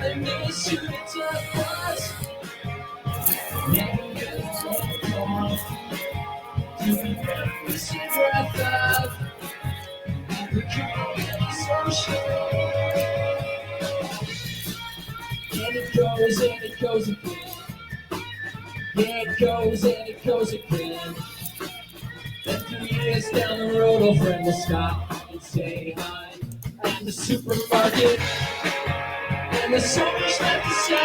I miss you to us. Never get along. You remember the breath of the social. And it goes again. Yeah, it goes again. And 2 years down the road, old friend will stop and say hi at the supermarket. And there's so much left to say.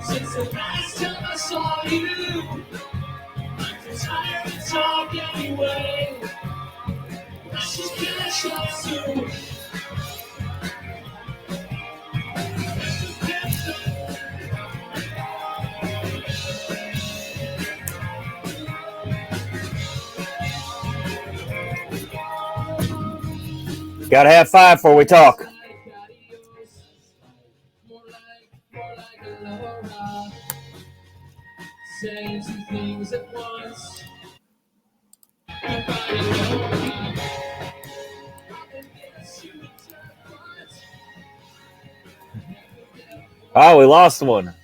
Since the last time I saw you, I'm too tired to talk anyway. Let's just catch up soon. Gotta have 5 before we talk. More like a Laura, saying two things at once. Oh, we lost one.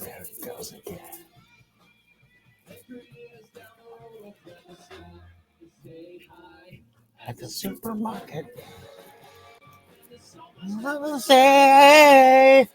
There it goes again. At the supermarket. I will say.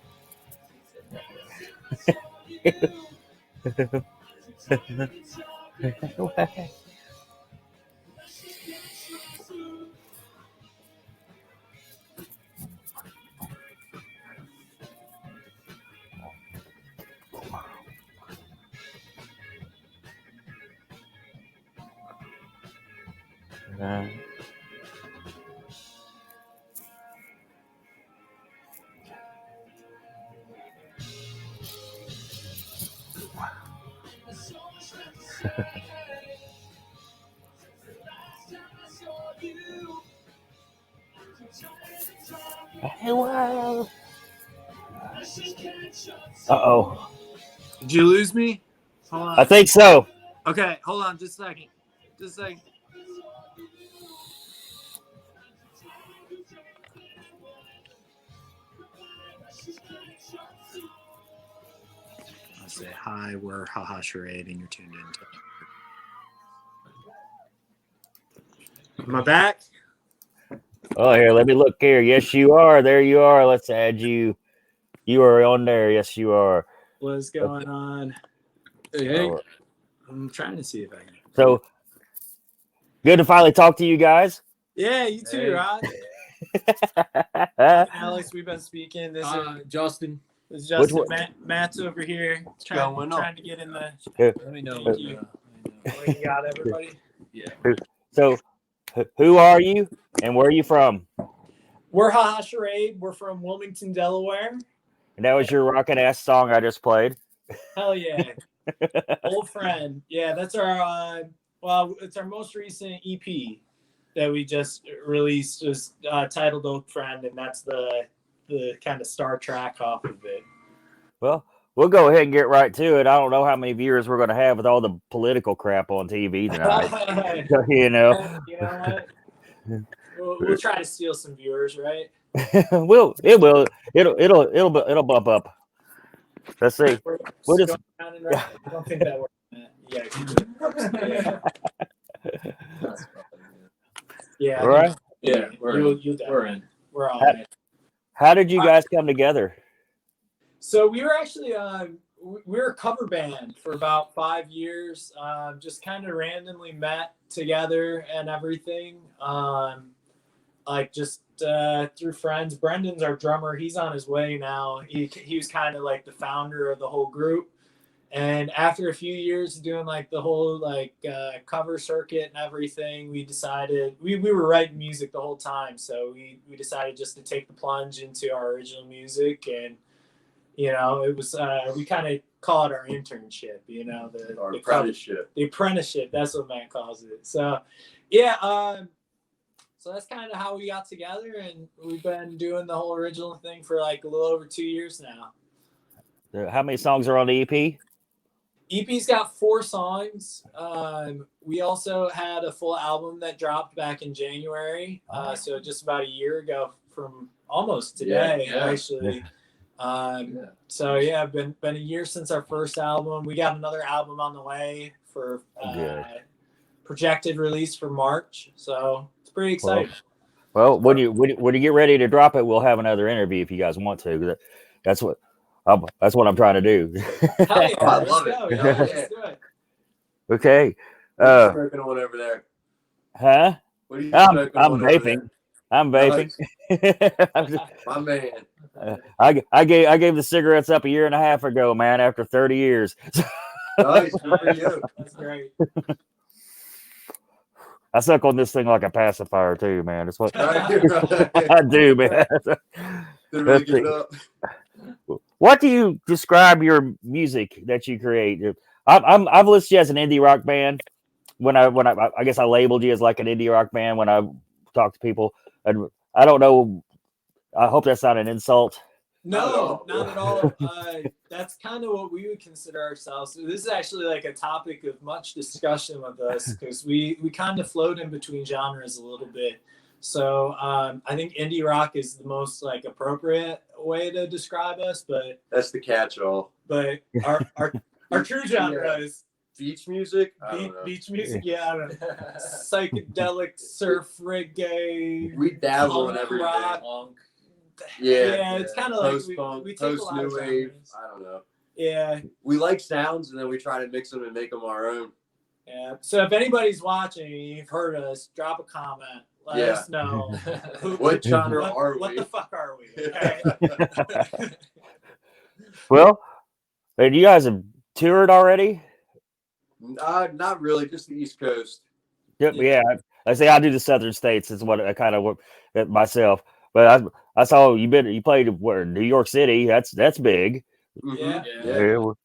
Uh-oh. Did you lose me? Hold on. I think so. Okay, hold on just a second. Just a second. I'll say hi, we're Haha Charade, and you're tuned in to. Am I back? Oh, here, let me look here. Yes, you are. There you are. Let's add you. You are on there. Yes, you are. What's going on? Hey, I'm trying to see if I can. So, good to finally talk to you guys. Yeah, you too, Rod. Alex, we've been speaking. This is Justin. This is Justin. Matt's over here trying to get in the. Let me know. Thank you. You got everybody? Yeah. So, who are you and where are you from? We're Haha Charade. We're from Wilmington, Delaware. And that was your rockin' ass song I just played. Hell yeah. Old friend. Yeah, that's our it's our most recent EP that we just released, just titled Old Friend, and that's the kind of star track off of it. Well, we'll go ahead and get right to it. I don't know how many viewers we're going to have with all the political crap on TV tonight. You know what? We'll try to steal some viewers, right? It'll bump up. Let's see. We'll just. I don't think that works. Yeah. All right. Yeah, we're in. We're all in. How did you guys come together? So we were actually we were a cover band for about 5 years. Just kind of randomly met together and everything. Like just through friends. Brendan's our drummer. He's on his way now. He was kind of like the founder of the whole group. And after a few years of doing like the whole like cover circuit and everything, we decided we were writing music the whole time. So we decided just to take the plunge into our original music. And, you know, it was, we kind of call it our internship, you know, the apprenticeship. The apprenticeship. That's what Matt calls it. So, yeah. So that's kind of how we got together, and we've been doing the whole original thing for like a little over 2 years now. How many songs are on the EP? EP's got 4 songs. We also had a full album that dropped back in January, so just about a year ago from almost today, actually. So yeah, been a year since our first album. We got another album on the way for projected release for March, so it's pretty exciting. Well, when you get ready to drop it, we'll have another interview if you guys want to. That's what I'm trying to do. Hell yeah, I love it. Let's do it. Okay. What are you smoking on over there? Huh? What are you I'm smoking on vaping. I'm vaping. My man. I gave the cigarettes up a year and a half ago, man. After 30 years. Nice. Good for you. That's great. I suck on this thing like a pacifier too, man. That's what Right. I do, man. Didn't really give it up. What do you describe your music that you create? I've listed you as an indie rock band. When I guess I labeled you as like an indie rock band when I talk to people, and I don't know. I hope that's not an insult. No, not at all. That's kind of what we would consider ourselves. This is actually like a topic of much discussion with us because we kind of float in between genres a little bit. So I think indie rock is the most like appropriate way to describe us, but that's the catch-all. But our true genre is beach music. Beach music, I don't know. Psychedelic surf reggae. We dabble in everything. Rock. Yeah, it's kind of like we take a lot new of wave. genres. I don't know. Yeah, we like sounds and then we try to mix them and make them our own. Yeah. So if anybody's watching and you've heard us, drop a comment. Let us know. What genre are we? What the fuck are we? Okay. Well, and you guys have toured already? Not really, just the East Coast. Yep, yeah. I say I do the Southern states. Is what I kind of myself. But I saw you played New York City. That's big. Yeah.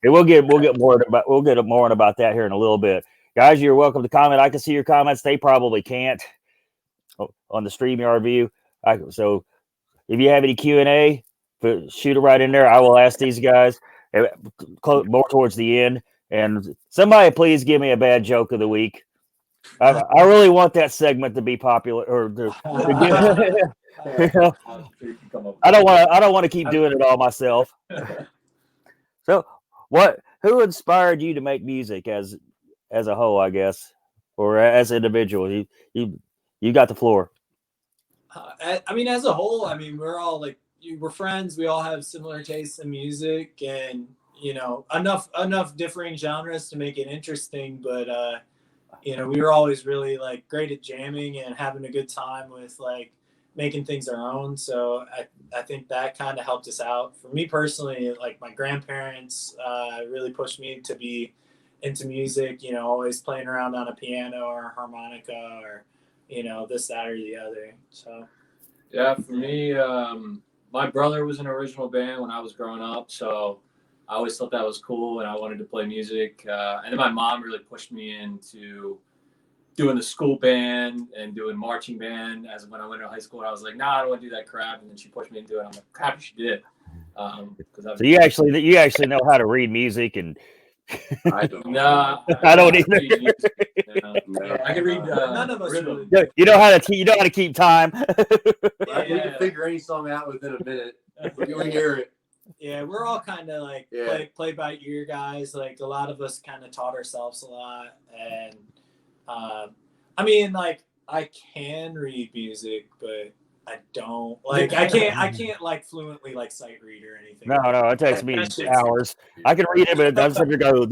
We'll get more about that here in a little bit. Guys, you're welcome to comment. I can see your comments. They probably can't on the StreamYard view. So if you have any Q&A, shoot it right in there. I will ask these guys more towards the end. And somebody please give me a bad joke of the week. I really want that segment to be popular or I don't want to keep doing it all myself. So who inspired you to make music as a whole, I guess, or as an individual? You got the floor. I mean, as a whole, I mean, we're all like, we're friends. We all have similar tastes in music and, enough differing genres to make it interesting. But, we were always really like great at jamming and having a good time with like making things our own. So I think that kind of helped us out. For me personally, like my grandparents really pushed me to be into music, always playing around on a piano or a harmonica or, this, that, or the other. So. Yeah, for me, my brother was in an original band when I was growing up. So I always thought that was cool and I wanted to play music. And then my mom really pushed me into doing the school band and doing marching band as when I went to high school. I was like, I don't want to do that crap. And then she pushed me into it. I'm like, happy she did. So you actually know how to read music and I don't. No, I don't either. I can read. None of us rhythm. really. You know how to keep time. We can figure any song out within a minute. You can hear it. Yeah, we're all kind of like play by ear guys. Like a lot of us kind of taught ourselves a lot, and I mean, like I can read music, but I don't like. I can't like fluently like sight read or anything. No, it takes me hours. I can read it, but it doesn't go.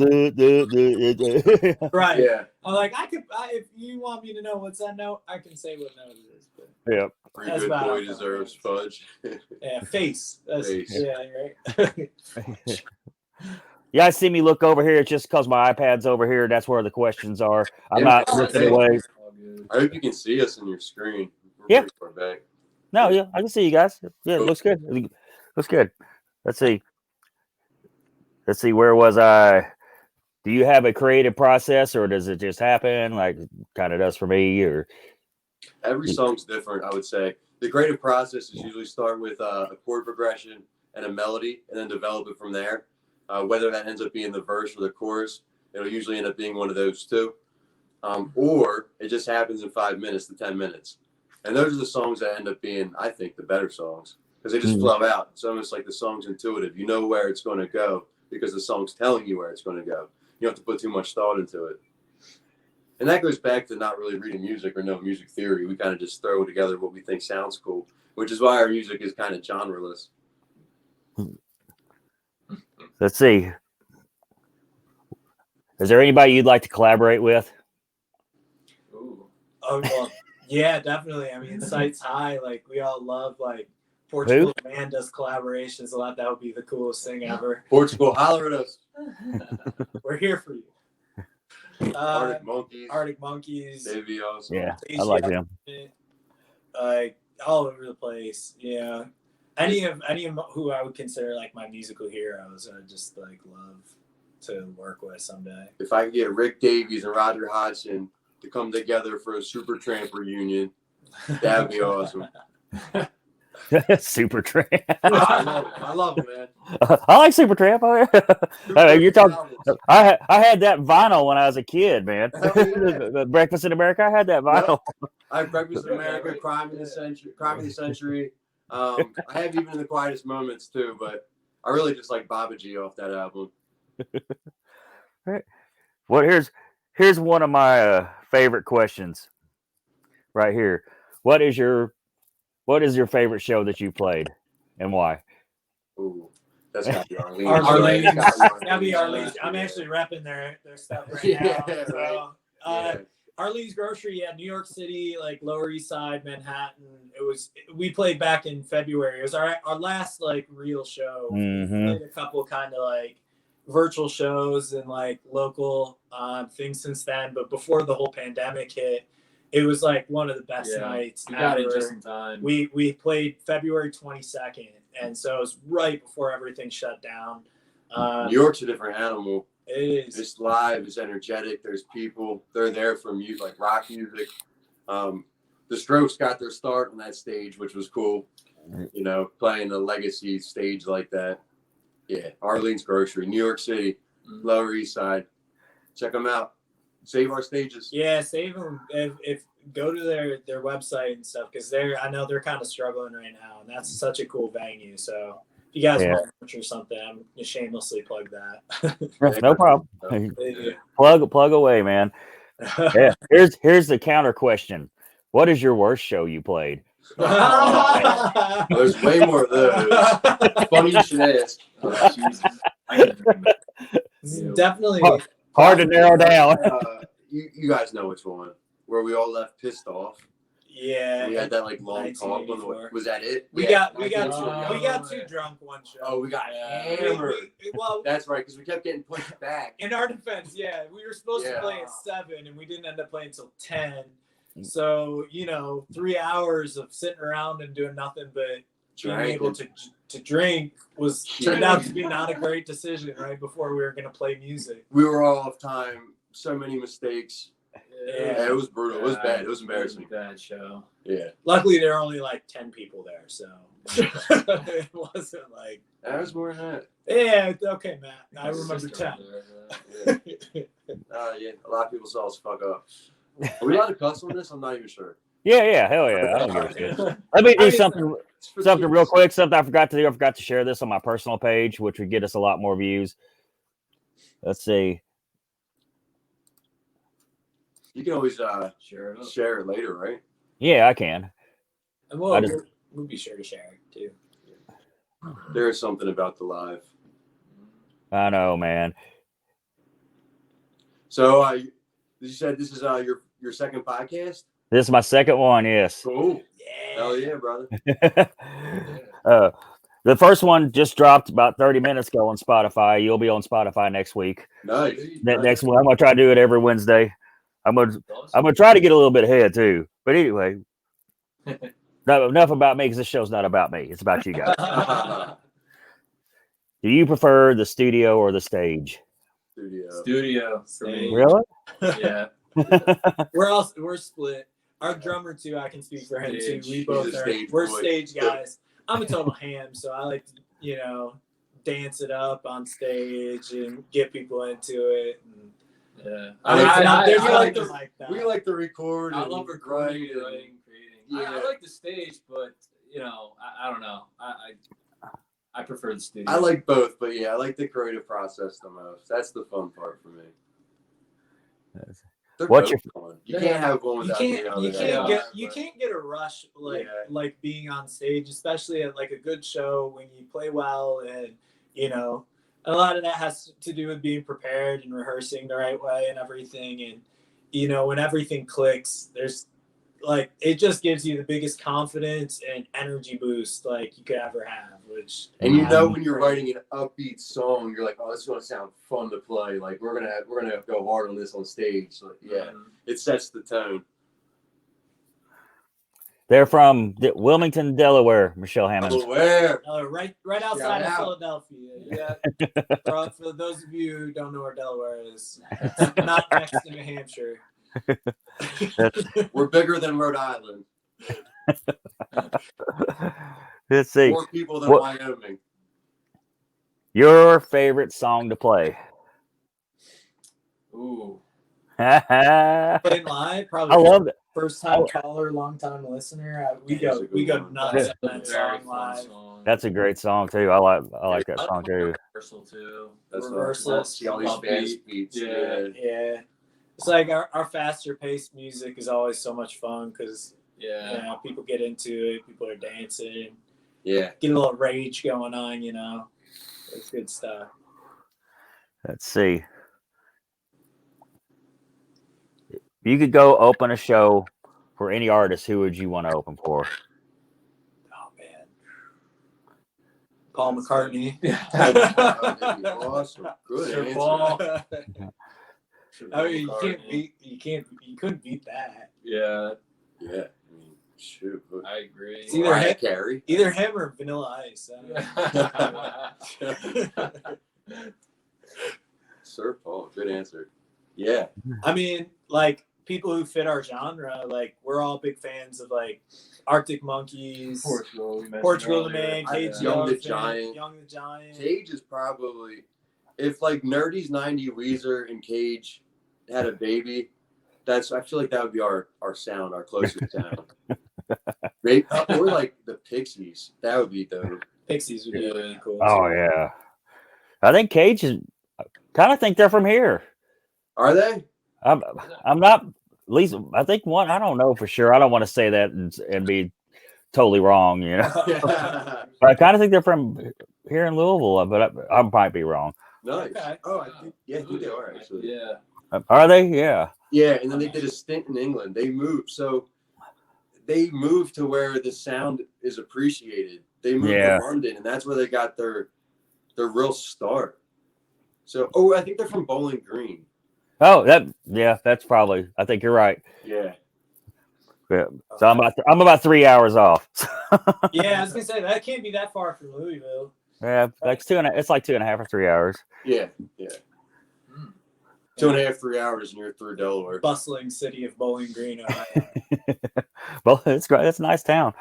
Right. Yeah. I'm like if you want me to know what's that note, I can say what note it is. But yeah. Pretty good boy deserves fudge. Yeah, face. Face. Yeah, right. You guys see me look over here. It's just because my iPad's over here. That's where the questions are. I'm not looking away. I hope you can see us in your screen. Yeah. Pretty far back. No, yeah, I can see you guys. Yeah, it looks good. Looks good. Let's see. Where was I? Do you have a creative process, or does it just happen like kind of does for me? Or Every song's different, I would say. The creative process is usually start with a chord progression and a melody, and then develop it from there. Whether that ends up being the verse or the chorus, it'll usually end up being one of those two. Or it just happens in 5 minutes to 10 minutes. And those are the songs that end up being, I think, the better songs because they just flow out. It's almost like the song's intuitive. You know where it's going to go because the song's telling you where it's going to go. You don't have to put too much thought into it. And that goes back to not really reading music or no music theory. We kind of just throw together what we think sounds cool, which is why our music is kind of genreless. Let's see. Is there anybody you'd like to collaborate with? Ooh. Oh, well, yeah, definitely. I mean, Sights High, like we all love like Portugal Man does collaborations a lot. That would be the coolest thing ever. Portugal, holler at us. We're here for you. Arctic Monkeys. They'd be awesome. Yeah, I like them. Like all over the place. Yeah. Any of who I would consider like my musical heroes, I just like love to work with someday. If I could get Rick Davies and Roger Hodgson to come together for a Supertramp reunion, that'd be awesome. Supertramp. I love it, man. I like Supertramp. I mean, you're talking. I had that vinyl when I was a kid, man. The Breakfast in America. I had that vinyl. I have Breakfast in America, Crime of the Century. I have even in the quietest moments too, but I really just like Baba G off that album. Right. Well, here's one of my favorite questions. Right here. What is your favorite show that you played, and why? Ooh, that's gotta be Arlene. Arlene. Gotta be Arlene. I'm actually repping their stuff right now. So, Arlene's Grocery, New York City, like Lower East Side, Manhattan. We played back in February. It was our last like real show. Mm-hmm. We played a couple kind of like virtual shows and like local things since then. But before the whole pandemic hit, it was like one of the best nights. We got it just in time. We played February 22nd, and so it was right before everything shut down. New York's a different animal. It is. It's live. It's energetic. There's people. They're there for music, like rock music. The Strokes got their start on that stage, which was cool. You know, playing a legacy stage like that. Yeah, Arlene's Grocery, New York City, Lower East Side. Check them out. Save our stages. Yeah, save them. If go to their website and stuff because I know they're kind of struggling right now, and that's such a cool venue. So if you guys want merch or something, I'm gonna shamelessly plug that. No problem. Plug away, man. Yeah. Here's the counter question. What is your worst show you played? There's way more of those. Funny you should ask. Definitely hard to narrow down. You guys know which one where we all left pissed off. Yeah, we had that like long talk. Was that it? We got too drunk one show. Oh, we got hammered. Well, that's right, because we kept getting pushed back. In our defense, we were supposed to play at 7, and we didn't end up playing until 10. So 3 hours of sitting around and doing nothing but being able to drink turned out to be not a great decision. Right before we were going to play music, we were all off time. So many mistakes. Yeah, it was brutal. It was bad. It was embarrassing. It was a bad show. Yeah. Luckily, there were only like 10 people there, so it wasn't like. That was more than that. Yeah. Okay, Matt. I remember 10. Yeah. A lot of people saw us fuck up. Are we allowed to cuss on this? I'm not even sure. Yeah. Hell yeah. I don't give a shit. Let me do something real quick. Something I forgot to do. I forgot to share this on my personal page, which would get us a lot more views. Let's see. You can always share it later, right? Yeah, I can. And we'll be sure to share it too. There is something about the live. I know, man. So, you said this is your second podcast? This is my second one. Yes. Cool. Yeah. Hell yeah, brother. The first one just dropped about 30 minutes ago on Spotify. You'll be on Spotify next week. Nice. Next one, I'm gonna try to do it every Wednesday. I'm gonna try to get a little bit ahead too. But anyway, enough about me because this show's not about me. It's about you guys. Do you prefer the studio or the stage? Studio for me. Really? Yeah. We're split. Our drummer too, I can speak for him too. Stage. We both He's a are. stage We're boy. stage guys. I'm a total ham, so I like to, dance it up on stage and get people into it. And, Yeah. there's I nothing like like that. We like to record. I and love recording, write writing, creating. Yeah. I like the stage, but I don't know. I prefer the studio. I like both, but yeah, I like the creative process the most. That's the fun part for me. They're What's both fun. You can't have one without the other. You can't get a rush like being on stage, especially at like a good show when you play well, and a lot of that has to do with being prepared and rehearsing the right way and everything. And when everything clicks, there's like it just gives you the biggest confidence and energy boost like you could ever have. And when you're writing an upbeat song, you're like, oh, this is gonna sound fun to play. Like we're gonna go hard on this on stage. Like, yeah, it sets the tone. They're from Wilmington, Delaware. Michelle Hammond. Delaware. Right outside Shout of out. Philadelphia. Yeah. For those of you who don't know where Delaware is, it's not next to New Hampshire. We're bigger than Rhode Island. Let's see. More people than Wyoming. Your favorite song to play? Ooh. Playing live, probably. I love it. First time caller, long time listener. We go nuts on that song live. That's a great song too. I like that song too. Reversal too. That's Reversal. See all these fast beats. Yeah. It's like our faster paced music is always so much fun because people get into it, people are dancing, get a little rage going on, it's good stuff. Let's see. If you could go open a show for any artist, who would you want to open for? Oh man, Paul McCartney. Awesome. Good Sir answer. Paul. I mean, you couldn't beat that. Yeah. Yeah. I mean, shoot. I agree. It's either Carey. Either him or Vanilla Ice. Sir Paul. Good answer. Yeah. I mean, like people who fit our genre, like we're all big fans of like Arctic Monkeys, Portugal the Man, Cage Young the Giant. Young the Giant. Cage is probably, if like Nerdy's 90 Weezer and Cage had a baby, I feel like that would be our sound, our closest sound. Or like the Pixies. That would be dope. Pixies would be really cool. Oh yeah, I think Cage is. Kind of think they're from here. Are they? I'm not. At least I think one. I don't know for sure. I don't want to say that and be totally wrong. But I kind of think they're from here in Louisville. But I might be wrong. Nice. Okay. Oh, I think they are actually. Yeah. Are they? Yeah. Yeah, and then they did a stint in England. They moved to where the sound is appreciated. They moved to London, and that's where they got their real start. So, I think they're from Bowling Green. Oh, that's probably. I think you're right. Yeah. Yeah. So I'm about 3 hours off. Yeah, I was gonna say that can't be that far from Louisville. Yeah, like it's like 2.5 or 3 hours. Yeah. 2.5, 3 hours, and you're through Delaware. Bustling city of Bowling Green, Ohio. Well, it's great. It's a nice town.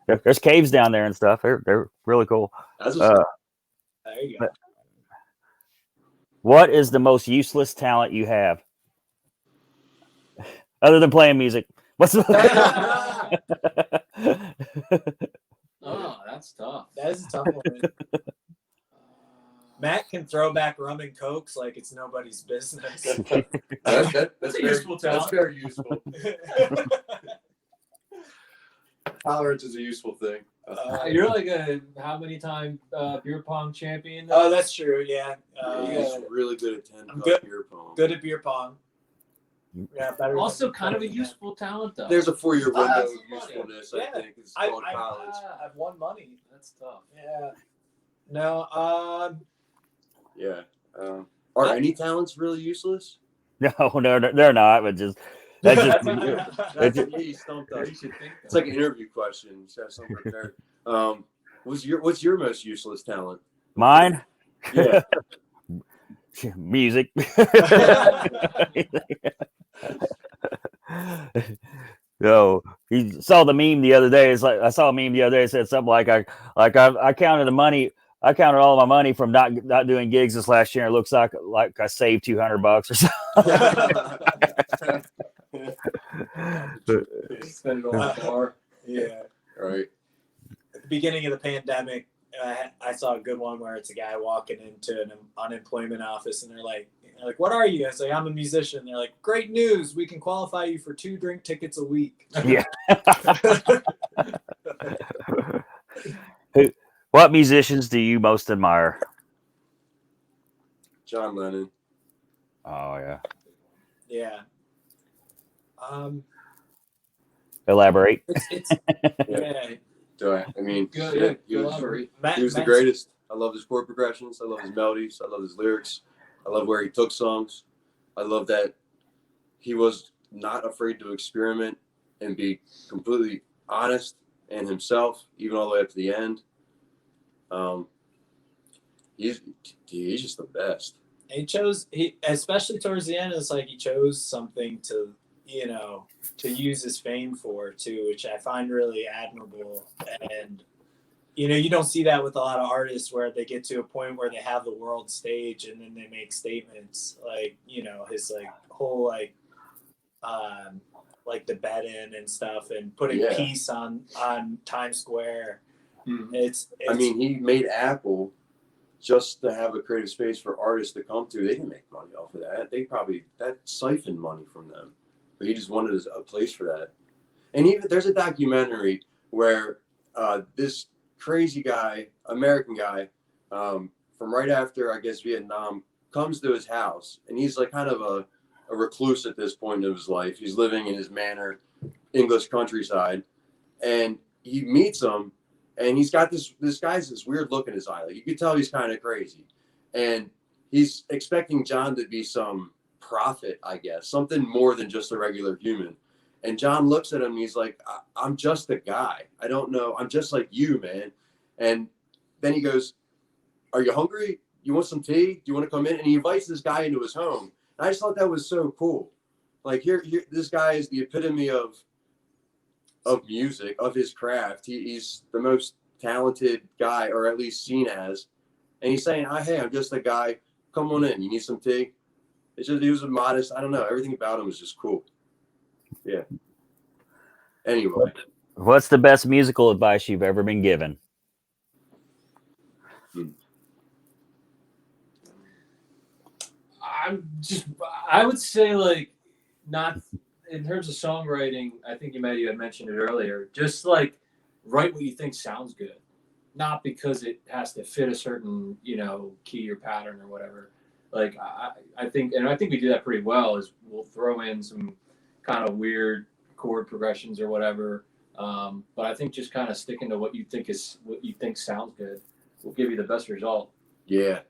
There's caves down there and stuff. They're really cool. That's there you go. What is the most useless talent you have? Other than playing music. What's the Oh, that's tough. That is a tough one. Matt can throw back rum and cokes like it's nobody's business. That's a useful talent. That's very useful. Tolerance is a useful thing. You're like a how many time beer pong champion? Oh, that's true. Yeah. He's really good at 10 I'm cup beer pong. Good at beer pong. Yeah, better. Also, kind of a useful talent though. There's a 4-year window That's of usefulness. funny. I think it's called I college. I've won money. That's tough. Yeah. No. Yeah. Are any talents really useless? No, they're not. But just that's just He stumped us. It's like an interview question. Just have something prepared. What's your most useless talent? mine. Yeah. Music. No, he saw the meme the other day. It's like I saw a meme the other day. It said something like I counted the money. I counted all my money from not doing gigs this last year. It looks like I saved $200 or something. Spend it on the bar. Yeah. Right. At the beginning of the pandemic, I saw a good one where it's a guy walking into an unemployment office, and they're like, what are you? I say, I'm a musician. They're like, great news. We can qualify you for 2 drink tickets a week. Yeah. What musicians do you most admire? John Lennon. Oh yeah. Yeah. Elaborate. It's yeah. Do I? I mean, Good, shit, yeah, elaborate. he was the greatest. I love his chord progressions. I love his melodies. I love his lyrics. I love where he took songs. I love that he was not afraid to experiment and be completely honest and himself, even all the way up to the end. He's just the best. He especially towards the end, it's like he chose something to use his fame for too, which I find really admirable. And you don't see that with a lot of artists where they get to a point where they have the world stage and then they make statements like his like whole like the bed in and stuff and putting peace on Times Square. Mm-hmm. It's I mean, he made Apple just to have a creative space for artists to come to. They didn't make money off of that. That siphoned money from them. But he just wanted a place for that. And even there's a documentary where this crazy guy, American guy, from right after, I guess, Vietnam, comes to his house. And he's like kind of a recluse at this point of his life. He's living in his manor, English countryside. And he meets him. And he's got this guy's this weird look in his eye. Like you could tell he's kind of crazy. And he's expecting John to be some prophet, I guess, something more than just a regular human. And John looks at him and he's like, I'm just a guy. I don't know. I'm just like you, man. And then he goes, are you hungry? You want some tea? Do you want to come in? And he invites this guy into his home. And I just thought that was so cool. Like here this guy is the epitome of music, of his craft. He's the most talented guy, or at least seen as. And he's saying, hey, I'm just a guy. Come on in. You need some tea? It's just, he was a modest, I don't know. Everything about him was just cool. Yeah. Anyway. What's the best musical advice you've ever been given? I would say, like, not in terms of songwriting. I think you had mentioned it earlier. Just like write what you think sounds good, not because it has to fit a certain key or pattern or whatever. Like I think we do that pretty well. Is we'll throw in some kind of weird chord progressions or whatever. But I think just kind of sticking to what you think sounds good will give you the best result. Yeah,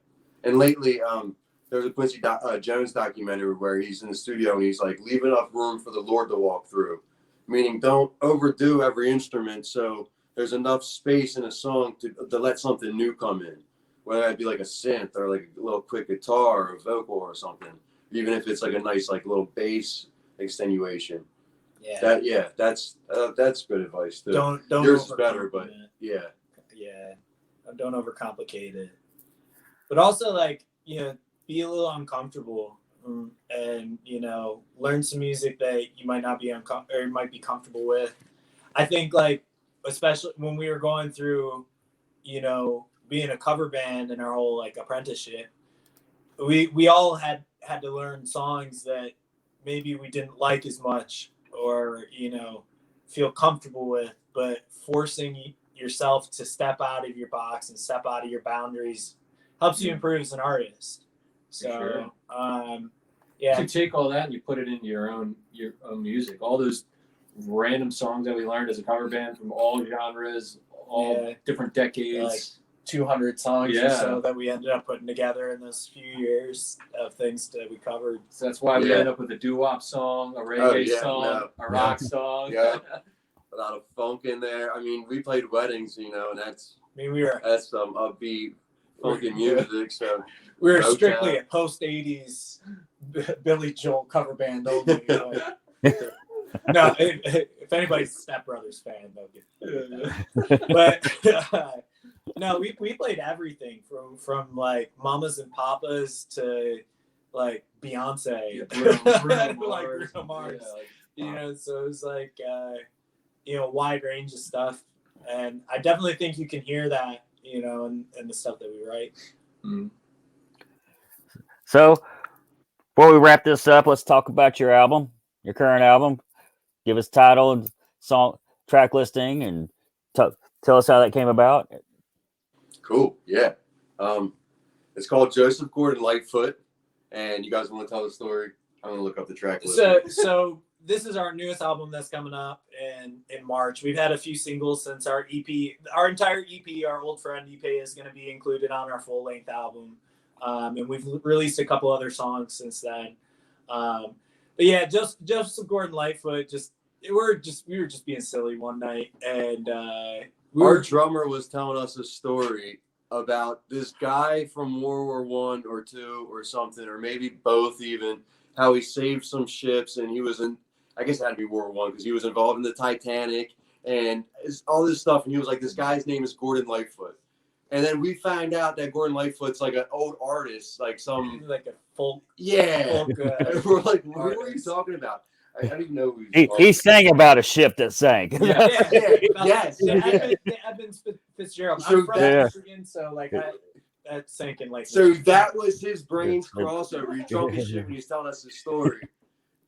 and lately, there's a Quincy Jones documentary where he's in the studio and he's like, leave enough room for the Lord to walk through, meaning don't overdo every instrument so there's enough space in a song to let something new come in, whether that be like a synth or like a little quick guitar or a vocal or something, even if it's like a nice like little bass extenuation. Yeah. That's good advice too. Don't yours is better, but yeah, don't overcomplicate it. But also like be a little uncomfortable and learn some music that you might not be might be comfortable with. I think like especially when we were going through being a cover band in our whole like apprenticeship, we all had to learn songs that maybe we didn't like as much or feel comfortable with, but forcing yourself to step out of your box and step out of your boundaries helps you improve as an artist. So you take all that and you put it into your own music. All those random songs that we learned as a cover band from all genres, all different decades, like 200 songs or so that we ended up putting together in those few years of things that we covered. So that's why we ended up with a doo-wop song, a reggae song, a rock song. Yeah, a lot of funk in there. I mean, we played weddings, and that's some upbeat funky music. So we were strictly a post-80s Billy Joel cover band only. No, if anybody's a Step Brothers fan, they'll get but no, we played everything from like Mamas and Papas to like Beyonce, like Bruno Mars. You know, so it was like you know, a wide range of stuff, and I definitely think you can hear that, you know, in the stuff that we write. So before we wrap this up, let's talk about your album, your current album. Give us title and song track listing, and tell us how that came about. Cool. Yeah. It's called Joseph Gordon Lightfoot, and you guys want to tell the story? I'm gonna look up the track list. So this is our newest album that's coming up in March. We've had a few singles since our EP. Our entire EP, our Old Friend EP, is going to be included on our full length album, and we've released a couple other songs since then. But yeah, Joseph Gordon Lightfoot. We were just being silly one night, and our drummer was telling us a story about this guy from World War I or II or something, or maybe both even, how he saved some ships, and he was in, I guess it had to be World War I, because he was involved in the Titanic and all this stuff, and he was like, this guy's name is Gordon Lightfoot. And then we find out that Gordon Lightfoot's like an old artist, like some... like a folk... Yeah. Folk, we're like, what are you talking about? I don't even know who he sang about a ship that sank. Yes. Edmund Fitzgerald. I'm from Michigan, so like that sank in like. So that was his brain's crossover. He drunk his ship and he's telling us his story,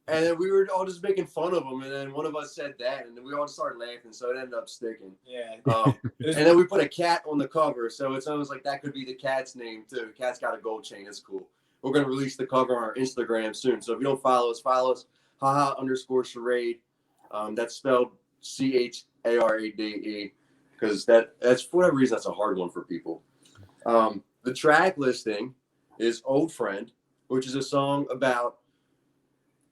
and then we were all just making fun of him, and then one of us said that, and then we all started laughing, so it ended up sticking. Yeah. And then we put a cat on the cover, so it's almost like that could be the cat's name too. The cat's got a gold chain. It's cool. We're gonna release the cover on our Instagram soon, so if you don't follow us, Haha_Charade. That's spelled CHARADE, because that's for whatever reason that's a hard one for people. The track listing is Old Friend, which is a song about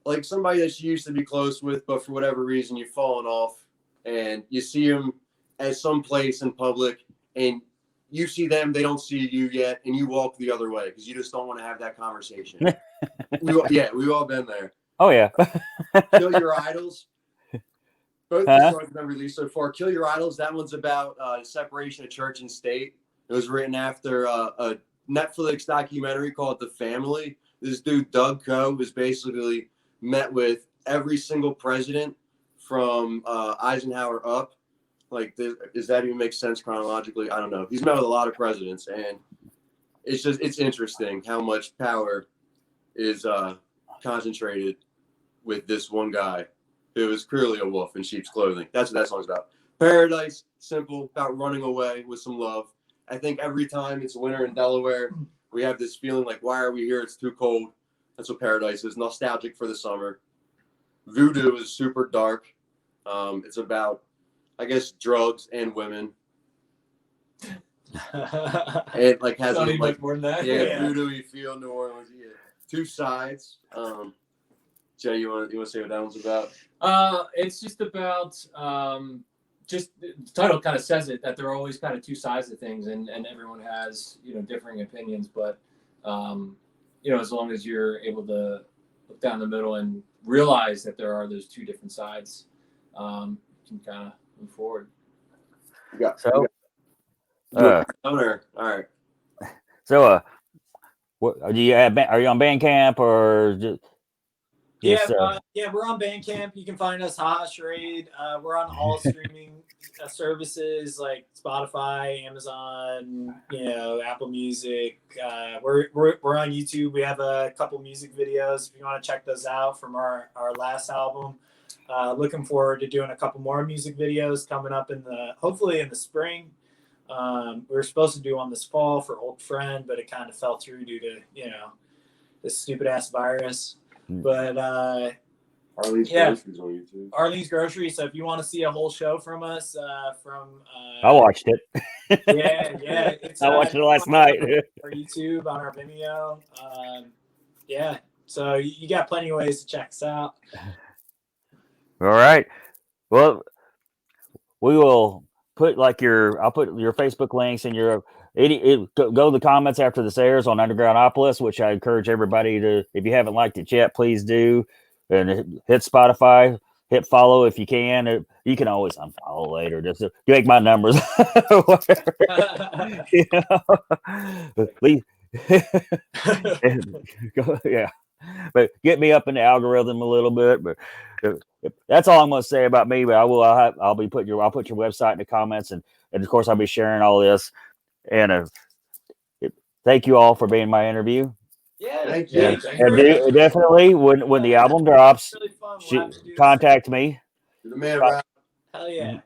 like somebody that you used to be close with, but for whatever reason you've fallen off, and you see them at some place in public, and you see them, they don't see you yet, and you walk the other way because you just don't want to have that conversation. We've all been there. Oh yeah. Kill Your Idols. Both the songs have been released so far. Kill Your Idols, that one's about separation of church and state. It was written after a Netflix documentary called The Family. This dude, Doug Coe, was basically met with every single president from Eisenhower up. Like, does that even make sense chronologically? I don't know. He's met with a lot of presidents, and it's interesting how much power is concentrated with this one guy who is clearly a wolf in sheep's clothing. That's what that song's about. Paradise, simple, about running away with some love. I think every time it's winter in Delaware, we have this feeling like, why are we here? It's too cold. That's what Paradise is. Nostalgic for the summer. Voodoo is super dark. It's about, I guess, drugs and women. It like has not even like more than that. Yeah, Voodoo, you feel New Orleans. Yeah. Two sides. Jay, you want to say what that one's about? It's just about just the title kind of says it, that there are always kind of two sides of things, and everyone has, you know, differing opinions, but you know, as long as you're able to look down the middle and realize that there are those two different sides, you can kind of move forward. All right. So what do you have? Are you on Bandcamp or just? Yeah, we're on Bandcamp. You can find us Haha Charade. We're on all streaming services like Spotify, Amazon, you know, Apple Music. We're on YouTube. We have a couple music videos if you want to check those out from our last album. Looking forward to doing a couple more music videos coming up hopefully in the spring. We were supposed to do one this fall for Old Friend, but it kind of fell through due to, you know, this stupid ass virus. But Arlene's Groceries on YouTube. Arlene's Grocery. So if you want to see a whole show from us, I watched it. Yeah, it's, I watched it last night. Our YouTube, on our Vimeo. So you got plenty of ways to check us out. All right. Well, we will put I'll put your Facebook links and your go to the comments after this airs on Undergroundopolis, which I encourage everybody to, if you haven't liked it yet, please do, and hit Spotify, hit follow if you can. You can always unfollow later. Just to make my numbers. Whatever. You know? Yeah. But get me up in the algorithm a little bit. But that's all I'm going to say about me. But I'll put your website in the comments, and of course I'll be sharing all this. And thank you all for being my interview. Yeah, Thank you. And definitely when the album drops, really fun. We'll have to do contact me. You're the man, Rob. Hell yeah.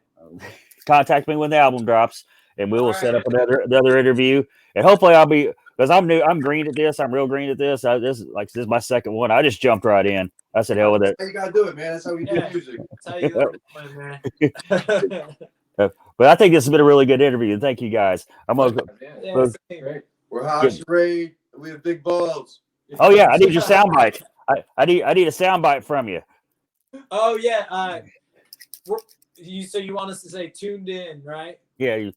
Contact me when the album drops, and we will All set right. up another interview. And hopefully I'll be, because I'm new. I'm green at this. I'm real green at this. This is my second one. I just jumped right in. I said, hell with it. That's how you gotta do it, man. That's how we do Yeah. music. That's how you go, man. But I think this has been a really good interview. Thank you guys. I'm gonna. Yeah, Great. We're Haha Charade, and we have big balls. Oh yeah, I need your soundbite. I need a soundbite from you. Oh yeah. So you want us to say tuned in, right? Yeah, Yeah.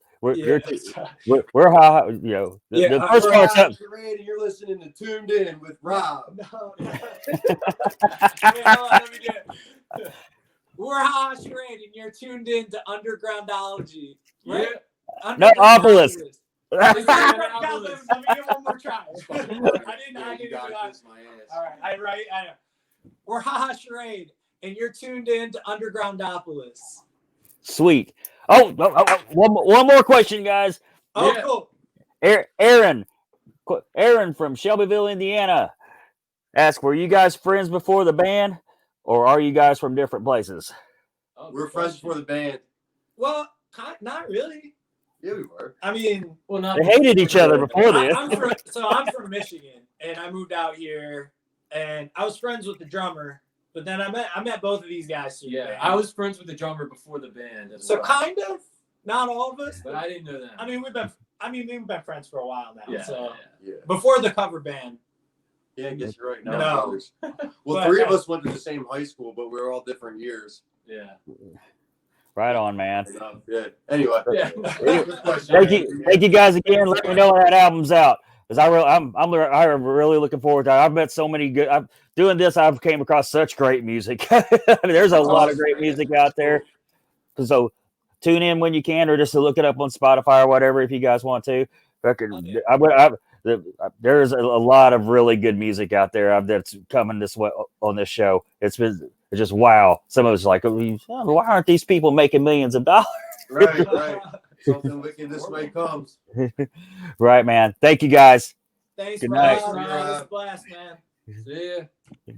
we're how you know. The first We're part's Haha up. Charade, and you're listening to Tuned In with Rob. No. Wait, hold on, let me do it. We're Haha Charade, and you're tuned in to Undergroundology. Right? No, Oculus. Let me get one more try. I didn't You got realize. this, my ass. All right, I know. We're Haha Charade, and you're tuned in to Undergroundopolis. Sweet. Oh, one more question, guys. Oh, Yeah. cool. Aaron from Shelbyville, Indiana, asked, "Were you guys friends before the band, or are you guys from different places?" Oh, We're good friends question. for the band. Well, not really. Yeah, we were. I mean, Well, not They hated each other before this. I'm from Michigan, and I moved out here, and I was friends with the drummer, but then I met both of these guys through the Yeah, band. I was friends with the drummer before the band. As So well. kind of, not all of us. But I didn't know that. I mean, we've been friends for a while now. yeah, So Yeah. before the cover band. Yeah, I guess you're right. Now, No. brothers. Well, But, three of us went to the same high school, but we were all different years. yeah. Right on, man. Yeah. Anyway. Yeah. Good question. Thank you guys again. Let me know when that album's out, because I'm really looking forward to it. I've met so many good. I'm doing this. I've came across such great music. I mean, there's a lot of great music out there. So tune in when you can, or just to look it up on Spotify or whatever if you guys want to. There's a lot of really good music out there that's coming this way on this show. It's just wow. Some of it's like, why aren't these people making millions of dollars? Right. Something wicked this way comes. Right, man. Thank you guys. Thanks, Good Rob. night. Rob. It was a blast, man. See ya.